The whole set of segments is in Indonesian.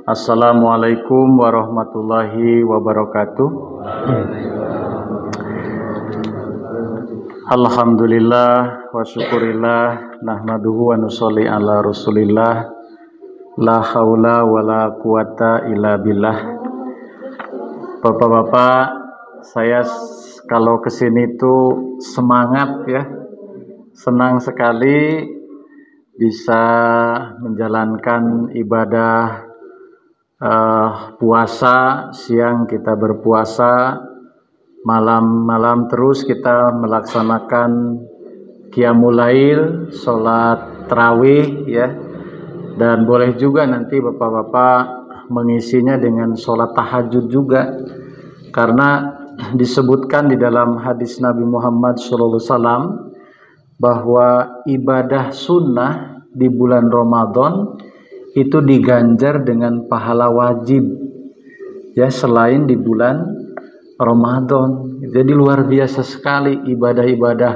Assalamualaikum warahmatullahi wabarakatuh. Alhamdulillah wa syukurillah nahmaduhu wa nusolli ala rasulillah la haula wa la quwata illa billah. Bapak-bapak, saya kalau kesini tuh semangat ya, senang sekali bisa menjalankan ibadah puasa. Siang kita berpuasa, malam terus kita melaksanakan qiyamul lail, sholat tarawih ya, dan boleh juga nanti bapak-bapak mengisinya dengan sholat tahajud juga, karena disebutkan di dalam hadis Nabi Muhammad SAW bahwa ibadah sunnah di bulan Ramadan itu diganjar dengan pahala wajib ya, selain di bulan Ramadan. Jadi luar biasa sekali ibadah-ibadah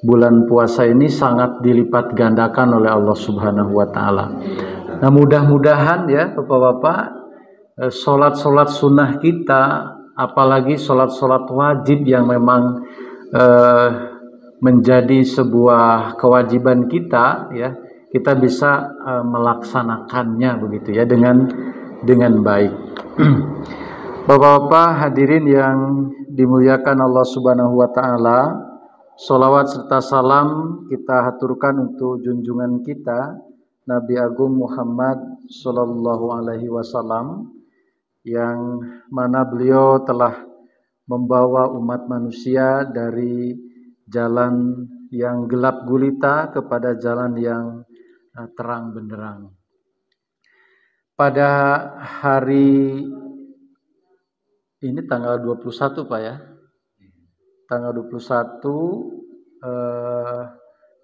bulan puasa ini, sangat dilipat gandakan oleh Allah Subhanahu wa taala. Nah, mudah-mudahan ya Bapak-bapak, sholat-sholat sunnah kita, apalagi sholat-sholat wajib yang memang menjadi sebuah kewajiban kita ya, kita bisa melaksanakannya begitu ya dengan baik. Bapak-bapak hadirin yang dimuliakan Allah Subhanahu wa taala, sholawat serta salam kita haturkan untuk junjungan kita Nabi Agung Muhammad Sallallahu Alaihi Wasallam, yang mana beliau telah membawa umat manusia dari jalan yang gelap gulita kepada jalan yang terang benderang. Pada hari ini tanggal 21 Pak ya, tanggal 21 22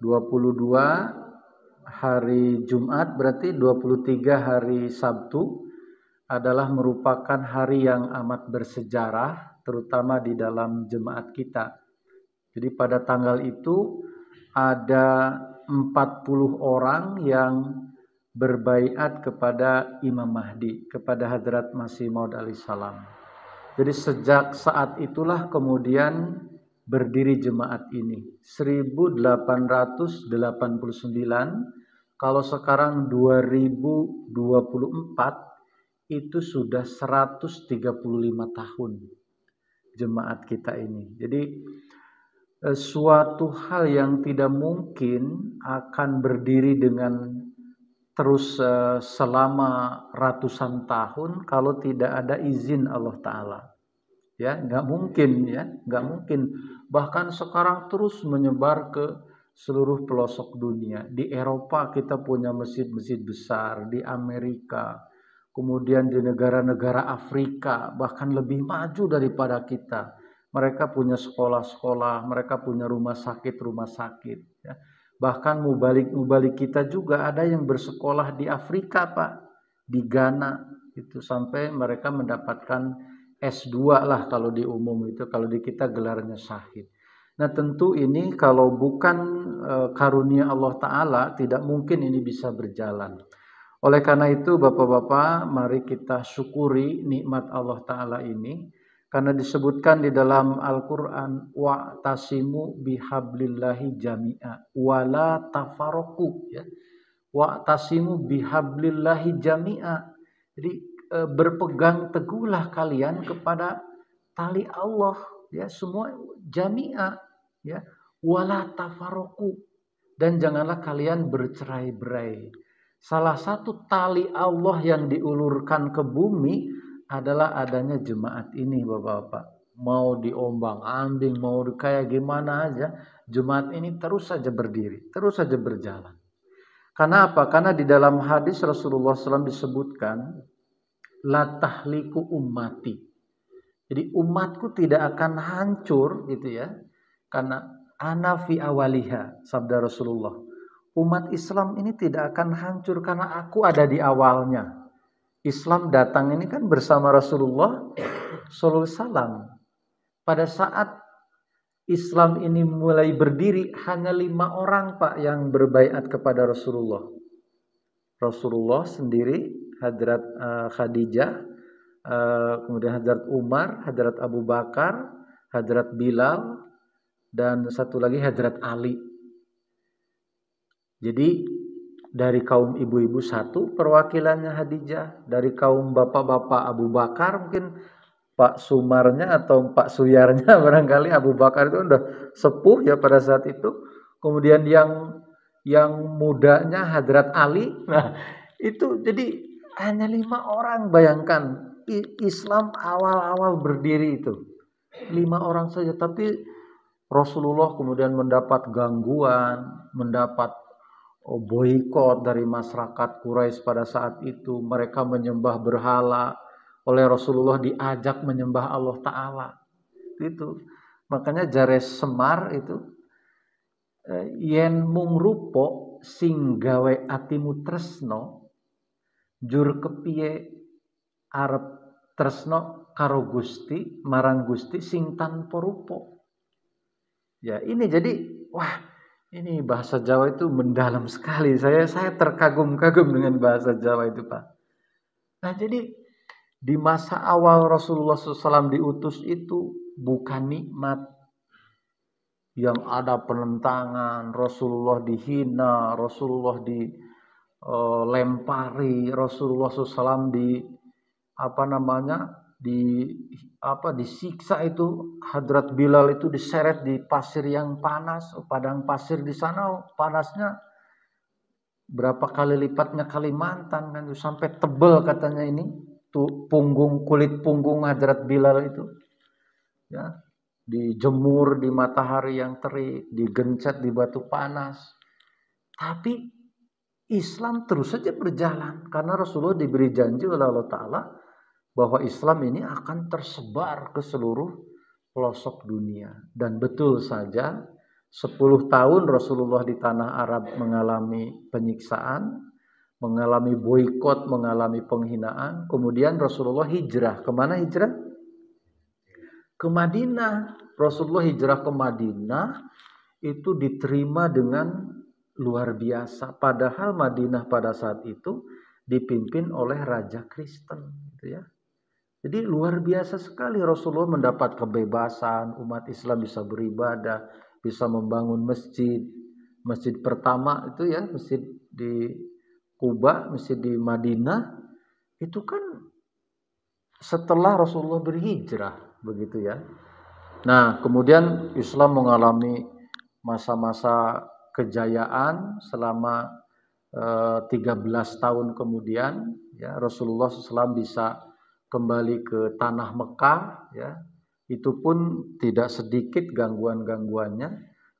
hari Jumat, berarti 23 hari Sabtu adalah merupakan hari yang amat bersejarah, terutama di dalam jemaat kita. Jadi pada tanggal itu ada 40 orang yang berbaiat kepada Imam Mahdi, kepada Hadrat Masih Maud alaihissalam. Jadi sejak saat itulah kemudian berdiri jemaat ini. 1889, kalau sekarang 2024 itu sudah 135 tahun jemaat kita ini. Jadi suatu hal yang tidak mungkin akan berdiri dengan terus selama ratusan tahun kalau tidak ada izin Allah Ta'ala. Ya, nggak mungkin ya, nggak mungkin. Bahkan sekarang terus menyebar ke seluruh pelosok dunia. Di Eropa kita punya masjid-masjid besar, di Amerika, kemudian di negara-negara Afrika bahkan lebih maju daripada kita. Mereka punya sekolah-sekolah, mereka punya rumah sakit ya. Bahkan mubalik kita juga ada yang bersekolah di Afrika Pak, di Ghana itu, sampai mereka mendapatkan S2 lah kalau di umum itu, kalau di kita gelarnya syahid. Nah tentu ini kalau bukan karunia Allah Ta'ala tidak mungkin ini bisa berjalan. Oleh karena itu Bapak-bapak, mari kita syukuri nikmat Allah Ta'ala ini, karena disebutkan di dalam Al-Quran, wa'tasimu bihablillahi jami'a wala tafaroku ya. Wa'tasimu bihablillahi jami'a, jadi berpegang teguhlah kalian kepada tali Allah ya, semua jami'a ya, wala tafaroku, dan janganlah kalian bercerai-berai. Salah satu tali Allah yang diulurkan ke bumi adalah adanya jemaat ini Bapak-bapak. Mau diombang-ambing, mau kayak gimana aja, jemaat ini terus saja berdiri, terus saja berjalan. Karena apa? Karena di dalam hadis Rasulullah SAW disebutkan, la tahliku ummati. Jadi umatku tidak akan hancur gitu ya, karena ana fi awaliha, sabda Rasulullah. Umat Islam ini tidak akan hancur karena aku ada di awalnya. Islam datang ini kan bersama Rasulullah SAW. Pada saat Islam ini mulai berdiri, hanya 5 orang Pak yang berbaiat kepada Rasulullah. Rasulullah sendiri, Hadrat Khadijah, kemudian Hadrat Umar, Hadrat Abu Bakar, Hadrat Bilal, dan satu lagi Hadrat Ali. Jadi dari kaum ibu-ibu satu perwakilannya Khadijah, dari kaum bapak-bapak Abu Bakar mungkin Pak Sumarnya atau Pak Suyarnya barangkali Abu Bakar itu udah sepuh ya pada saat itu. Kemudian yang mudanya Hadrat Ali. Nah, itu jadi hanya 5 orang, bayangkan Islam awal-awal berdiri itu 5 orang saja, tapi Rasulullah kemudian mendapat gangguan, mendapat boikot dari masyarakat Quraisy pada saat itu. Mereka menyembah berhala, oleh Rasulullah diajak menyembah Allah Ta'ala. Itu makanya jare Semar itu yen mung rupa sing gawe atimu tresno, jur kepiye arep tresno karo Gusti, marang Gusti sing tanpa rupa. Ya, ini jadi wah, ini bahasa Jawa itu mendalam sekali. Saya terkagum-kagum dengan bahasa Jawa itu, Pak. Nah, jadi di masa awal Rasulullah SAW diutus itu bukan nikmat, yang ada penentangan, Rasulullah dihina, Rasulullah dilempari, Rasulullah SAW disiksa itu. Hadrat Bilal itu diseret di pasir yang panas, padang pasir di sana panasnya berapa kali lipatnya Kalimantan kan, sampai tebel katanya ini tuh kulit punggung Hadrat Bilal itu ya, dijemur di matahari yang terik, digencet di batu panas. Tapi Islam terus saja berjalan karena Rasulullah diberi janji oleh Allah Ta'ala bahwa Islam ini akan tersebar ke seluruh pelosok dunia. Dan betul saja 10 tahun Rasulullah di tanah Arab mengalami penyiksaan, mengalami boikot, mengalami penghinaan. Kemudian Rasulullah hijrah. Kemana hijrah? Ke Madinah. Rasulullah hijrah ke Madinah itu diterima dengan luar biasa. Padahal Madinah pada saat itu dipimpin oleh Raja Kristen, gitu ya. Jadi luar biasa sekali Rasulullah mendapat kebebasan, umat Islam bisa beribadah, bisa membangun masjid. Masjid pertama itu ya, masjid di Kuba, masjid di Madinah, itu kan setelah Rasulullah berhijrah, begitu ya. Nah, kemudian Islam mengalami masa-masa kejayaan selama 13 tahun kemudian ya, Rasulullah SAW bisa kembali ke tanah Mekah ya. Itu pun tidak sedikit gangguan-gangguannya.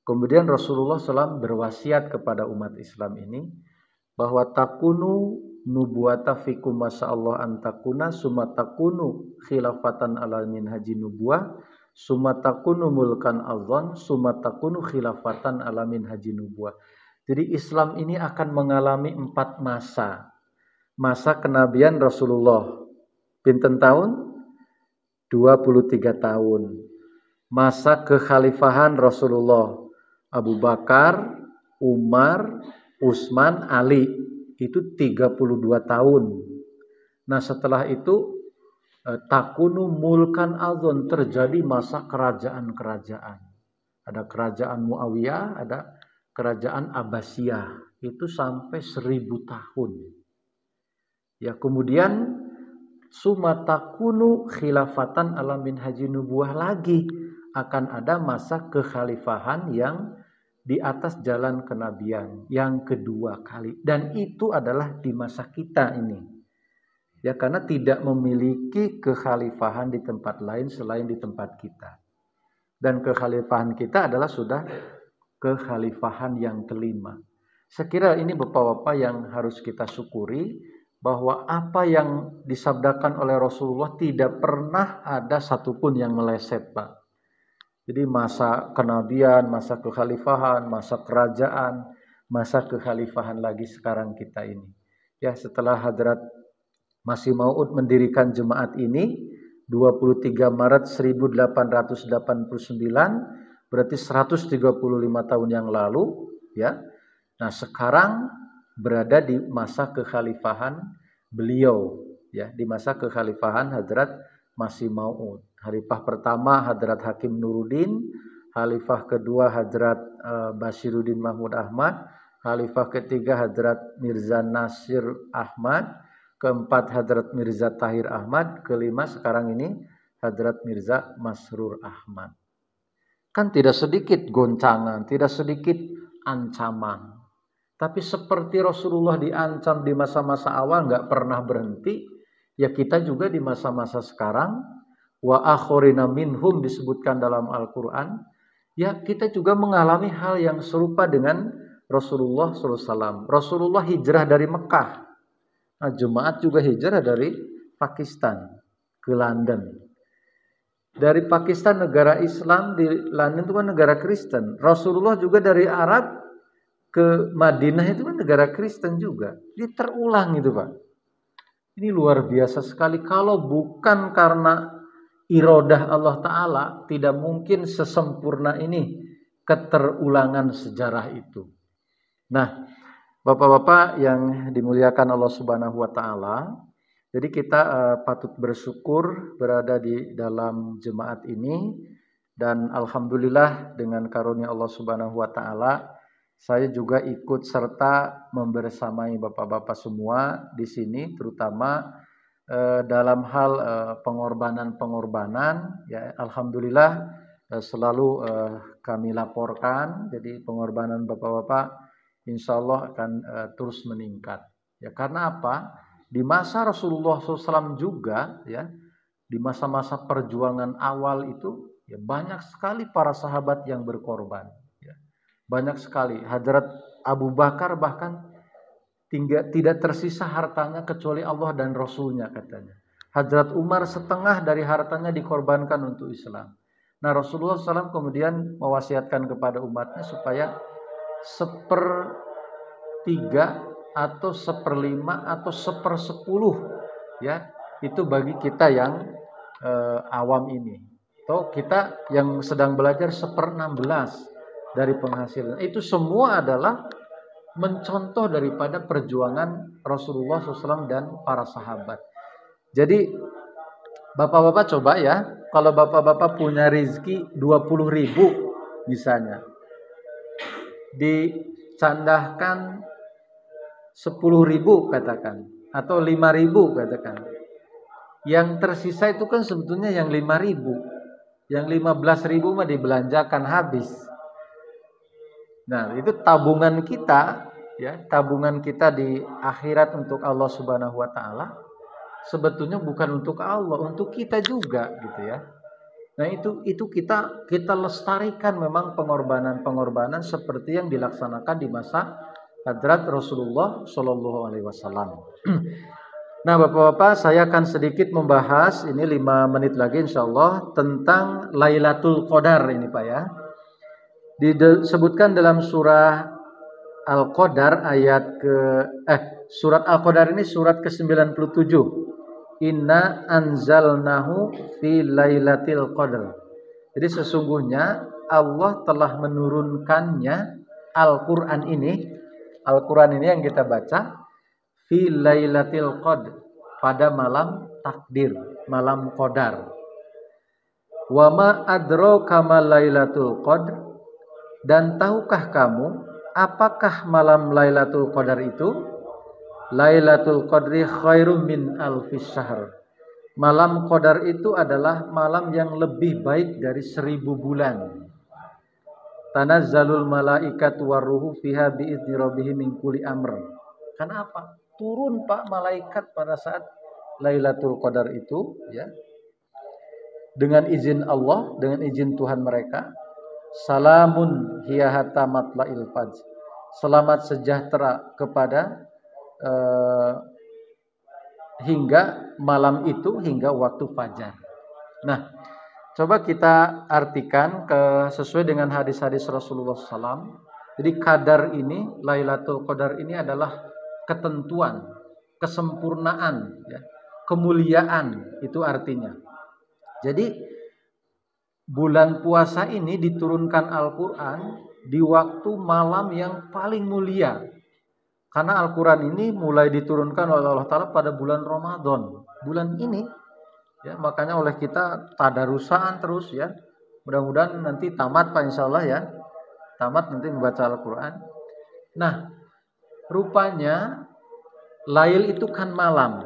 Kemudian Rasulullah SAW berwasiat kepada umat Islam ini bahwa takunu nubuwata fikum masyaallah antakuna sumatakunu khilafatan ala minhaji nubuwah sumatakunu mulkan azan sumatakunu khilafatan ala minhaji nubuwah. Jadi Islam ini akan mengalami 4 masa. Masa kenabian Rasulullah pinten tahun? 23 tahun. Masa kekhalifahan Rasulullah Abu Bakar, Umar, Utsman, Ali itu 32 tahun. Nah, setelah itu takunu mulkan azon, terjadi masa kerajaan-kerajaan. Ada kerajaan Muawiyah, ada kerajaan Abbasiyah. Itu sampai 1000 tahun. Ya, kemudian sumatakunu khilafatan ala minhaji nubuwah lagi, akan ada masa kekhalifahan yang di atas jalan kenabian yang kedua kali, dan itu adalah di masa kita ini ya, karena tidak memiliki kekhalifahan di tempat lain selain di tempat kita, dan kekhalifahan kita adalah sudah kekhalifahan yang kelima. Saya kira ini bapak-bapak yang harus kita syukuri, bahwa apa yang disabdakan oleh Rasulullah tidak pernah ada satupun yang meleset, Pak. Jadi masa kenabian, masa kekhalifahan, masa kerajaan, masa kekhalifahan lagi sekarang kita ini. Ya, setelah Hadrat Masih Maud mendirikan jemaat ini 23 Maret 1889, berarti 135 tahun yang lalu ya. Nah, sekarang berada di masa kekhalifahan beliau, ya, di masa kekhalifahan Hadrat Masih Maud. Khalifah pertama Hadrat Hakim Nuruddin, khalifah kedua Hadrat Basiruddin Mahmud Ahmad, khalifah ketiga Hadrat Mirza Nasir Ahmad, keempat Hadrat Mirza Tahir Ahmad, kelima sekarang ini Hadrat Mirza Masrur Ahmad. Kan tidak sedikit goncangan, tidak sedikit ancaman. Tapi seperti Rasulullah diancam di masa-masa awal nggak pernah berhenti, ya kita juga di masa-masa sekarang, wa akhorina minhum disebutkan dalam Al-Quran, ya kita juga mengalami hal yang serupa dengan Rasulullah SAW. Rasulullah hijrah dari Mekah, nah, jemaat juga hijrah dari Pakistan ke London. Dari Pakistan negara Islam, di London itu kan negara Kristen. Rasulullah juga dari Arab ke Madinah itu kan negara Kristen juga. Ini terulang itu Pak. Ini luar biasa sekali. Kalau bukan karena iradah Allah Ta'ala, tidak mungkin sesempurna ini keterulangan sejarah itu. Nah, Bapak-bapak yang dimuliakan Allah Subhanahu wa Ta'ala, jadi kita patut bersyukur berada di dalam jemaat ini, dan alhamdulillah dengan karunia Allah Subhanahu wa Ta'ala, saya juga ikut serta membersamai bapak-bapak semua di sini, terutama dalam hal pengorbanan-pengorbanan, ya alhamdulillah selalu kami laporkan. Jadi pengorbanan bapak-bapak insya Allah akan terus meningkat. Ya karena apa? Di masa Rasulullah SAW juga, ya di masa-masa perjuangan awal itu, ya banyak sekali para sahabat yang berkorban. Ya. Banyak sekali. Hadrat Abu Bakar bahkan tidak tersisa hartanya kecuali Allah dan Rasulnya katanya. Hadrat Umar setengah dari hartanya dikorbankan untuk Islam. Nah Rasulullah SAW kemudian mewasiatkan kepada umatnya supaya 1/3 atau 1/5 atau 1/10, ya itu bagi kita yang awam ini. Atau kita yang sedang belajar 1/16 dari penghasilan. Itu semua adalah mencontoh daripada perjuangan Rasulullah SAW dan para sahabat. Jadi bapak-bapak coba ya, kalau bapak-bapak punya rezeki 20.000 misalnya, dicandahkan 10.000 katakan, atau 5.000 katakan. Yang tersisa itu kan sebetulnya yang 5.000. Yang 15.000 mah dibelanjakan habis. Nah, itu tabungan kita, ya, tabungan kita di akhirat untuk Allah Subhanahu wa Ta'ala. Sebetulnya bukan untuk Allah, untuk kita juga gitu ya. Nah, itu kita lestarikan memang pengorbanan-pengorbanan seperti yang dilaksanakan di masa Hadrat Rasulullah Shallallahu Alaihi Wasallam. Nah, bapak-bapak, saya akan sedikit membahas ini 5 menit lagi, insya Allah, tentang Lailatul Qadar ini, Pak ya. Disebutkan dalam surah Al-Qadar surat Al-Qadar ini surat ke-97. Inna anzalnahu fi Lailatul Qadar. Jadi sesungguhnya Allah telah menurunkannya Al-Qur'an ini yang kita baca fi Lailatul Qadr, pada malam takdir, malam qadar. Wa ma adraka ma Lailatul Qadr, dan tahukah kamu apakah malam Lailatul Qadar itu? Lailatul Qadri khairum min alfis syahr. Malam qadar itu adalah malam yang lebih baik dari 1000 bulan. Tanazzalul malaikatu warruhu fiha bi'izni rabbihim min kulli amr. Karena apa? Turun Pak malaikat pada saat Lailatul Qadar itu, ya. Dengan izin Allah, dengan izin Tuhan mereka. Salamun hiya hatta matla'il fajr. Selamat sejahtera kepada hingga malam itu, hingga waktu fajar. Nah, coba kita artikan sesuai dengan hadis-hadis Rasulullah SAW. Jadi qadar ini, Lailatul Qadar ini adalah ketentuan, kesempurnaan, ya, kemuliaan, itu artinya. Jadi bulan puasa ini diturunkan Al-Quran di waktu malam yang paling mulia. Karena Al-Quran ini mulai diturunkan oleh Allah Ta'ala pada bulan Ramadan. Bulan ini, ya, makanya oleh kita tadarusan terus ya. Mudah-mudahan nanti tamat Pak insya Allah ya. Tamat nanti membaca Al-Quran. Nah, rupanya Lail itu kan malam.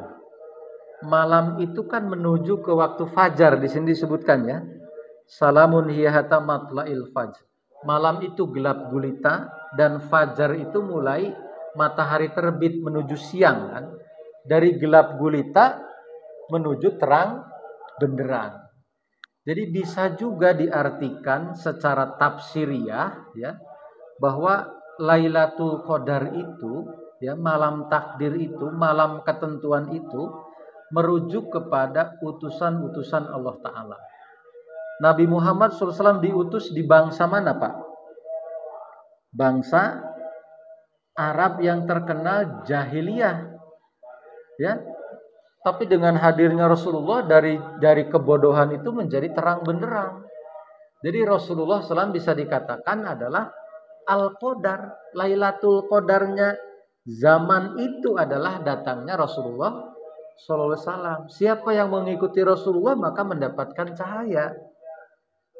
Malam itu kan menuju ke waktu fajar, di sini disebutkan ya. Salamun hiya hatta matla'il fajr. Malam itu gelap gulita dan fajar itu mulai matahari terbit menuju siang kan. Dari gelap gulita menuju terang benderang. Jadi bisa juga diartikan secara tafsiriyah ya, bahwa Lailatul Qadar itu ya, malam takdir itu, malam ketentuan itu merujuk kepada utusan-utusan Allah Ta'ala. Nabi Muhammad SAW diutus di bangsa mana Pak? Bangsa Arab yang terkenal jahiliyah. Ya. Tapi dengan hadirnya Rasulullah dari kebodohan itu menjadi terang benderang. Jadi Rasulullah SAW bisa dikatakan adalah Al-Qadar. Lailatul Qadarnya zaman itu adalah datangnya Rasulullah SAW. Siapa yang mengikuti Rasulullah maka mendapatkan cahaya.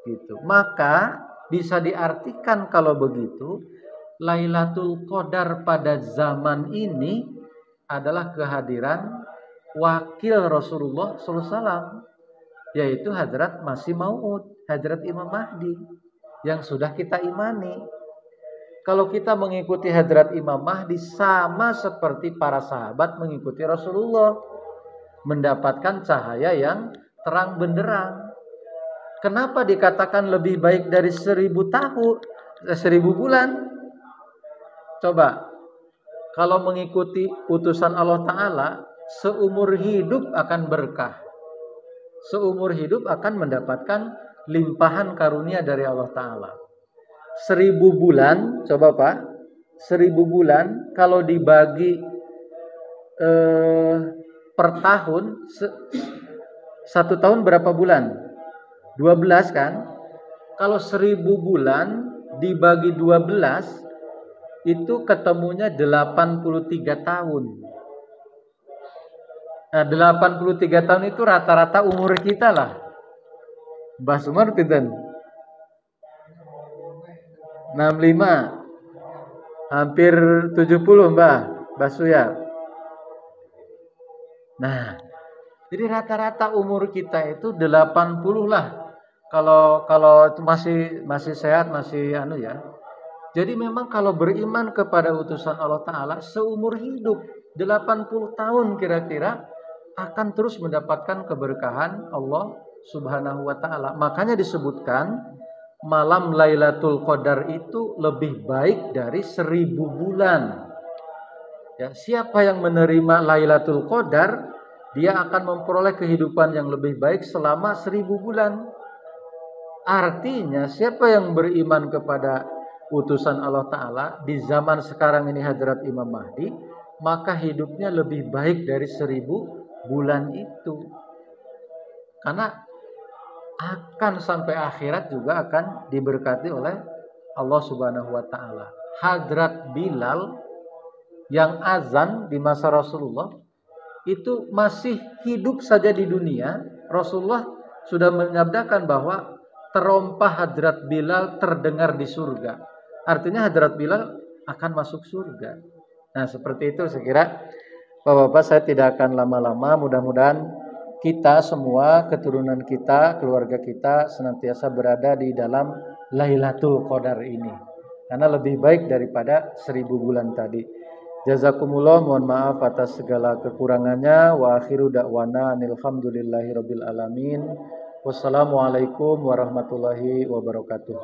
Gitu. Maka bisa diartikan kalau begitu, Lailatul Qadar pada zaman ini adalah kehadiran wakil Rasulullah SAW, yaitu Hadrat Masih Maud, Hadrat Imam Mahdi, yang sudah kita imani. Kalau kita mengikuti Hadrat Imam Mahdi sama seperti para sahabat mengikuti Rasulullah, mendapatkan cahaya yang terang benderang. Kenapa dikatakan lebih baik dari 1000 tahun, 1000 bulan? Coba, kalau mengikuti utusan Allah Ta'ala, seumur hidup akan berkah. Seumur hidup akan mendapatkan limpahan karunia dari Allah Ta'ala. 1000 bulan, coba Pak, 1000 bulan kalau dibagi per tahun, 1 tahun berapa bulan? 12 kan? Kalau 1000 bulan dibagi 12 itu ketemunya 83 tahun. Nah, 83 tahun itu rata-rata umur kita lah. Mbah Sumar pinten? 65. Hampir 70 Mbah Suya. Nah, jadi rata-rata umur kita itu 80 lah. Kalau itu masih sehat, masih ya. Jadi memang kalau beriman kepada utusan Allah Ta'ala, seumur hidup 80 tahun kira-kira akan terus mendapatkan keberkahan Allah Subhanahu wa Ta'ala. Makanya disebutkan malam Lailatul Qadar itu lebih baik dari 1000 bulan. Ya, siapa yang menerima Lailatul Qadar, dia akan memperoleh kehidupan yang lebih baik selama 1000 bulan. Artinya siapa yang beriman kepada utusan Allah Ta'ala di zaman sekarang ini Hadrat Imam Mahdi, maka hidupnya lebih baik dari 1000 bulan itu. Karena akan sampai akhirat juga akan diberkati oleh Allah Subhanahu wa Ta'ala. Hadrat Bilal yang azan di masa Rasulullah itu masih hidup saja di dunia. Rasulullah sudah menyabdakan bahwa terompah Hadrat Bilal terdengar di surga. Artinya Hadrat Bilal akan masuk surga. Nah, seperti itu saya kira. Bapak-bapak, saya tidak akan lama-lama. Mudah-mudahan kita semua, keturunan kita, keluarga kita senantiasa berada di dalam Lailatul Qadar ini. Karena lebih baik daripada 1000 bulan tadi. Jazakumullah, mohon maaf atas segala kekurangannya. Wa akhiru da'wana alhamdulillahirabbil alamin. Wassalamualaikum warahmatullahi wabarakatuh.